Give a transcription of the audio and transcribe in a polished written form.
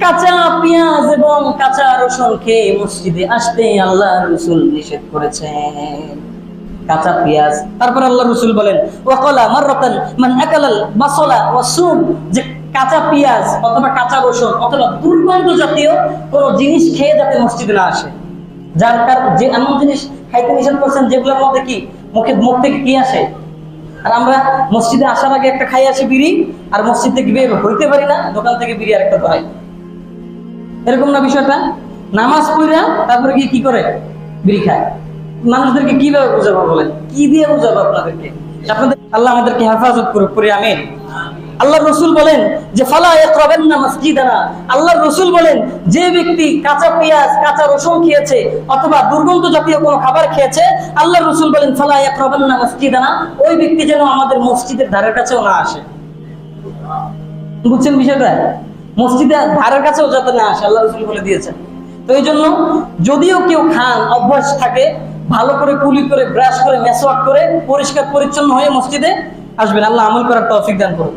কাঁচা পেঁয়াজ এবং কাঁচা রসুন খেয়ে মসজিদে আসতে আল্লাহ রাসূল নিষেধ করেছেন। কাঁচা পেঁয়াজ, তারপর আল্লাহ রাসূল বলেন ওয়াকালা মাররাতান মান আকালাল বাসলা ওয়াসুম, যে কাঁচা পেঁয়াজ অথবা কাঁচা রসুন অথবা দুর্গন্ধ জাতীয় কোন জিনিস খেয়ে যাতে মসজিদে না আসে। যার কারণ যে এমন জিনিস খাইতে নিষেধ করছেন যেগুলোর মধ্যে কি মুখ থেকে কি আসে। আর আমরা মসজিদে আসার আগে একটা খাই আসি বিড়ি, আর মসজিদ থেকে বের হইতে পারি না, দোকান থেকে বিড়ি আর একটা ধরাই। এরকম না বিষয়টা? নামাজ পড়া তারপরে গিয়ে কি করে বিড়ি খায়। মানুষদেরকে কিভাবে বোঝাবো বলেন, কি দিয়ে বোঝাবো আপনাদেরকে? আপনাদের আল্লাহ আমাদেরকে হেফাজত করুক, করে আমিন। আল্লাহ রসুল বলেন যে ফালা ইয়াকরাবান্না মাসজিদানা, আল্লাহ রসুল বলেন যে ব্যক্তি কাঁচা পেঁয়াজ কাঁচা রসুন খেয়েছে অথবা দুর্গন্ধ জাতীয় কোনো খাবার খেয়েছে, আল্লাহ রসুল বলেন ফালা ইয়াকরাবান্না মাসজিদানা, ওই ব্যক্তি যেন আমাদের মসজিদের ধারের কাছেও না আসে। বুঝছেন বিষয়টা? মসজিদের ধারের কাছেও যাতে না আসে আল্লাহ রসুল বলে দিয়েছেন। তো এই জন্য যদিও কেউ খান অভ্যাস থাকে, ভালো করে কুলি করে ব্রাশ করে মেসওয়াক করে পরিষ্কার পরিচ্ছন্ন হয়ে মসজিদে আসবেন। আল্লাহ আমল করার তৌফিক দান করুন।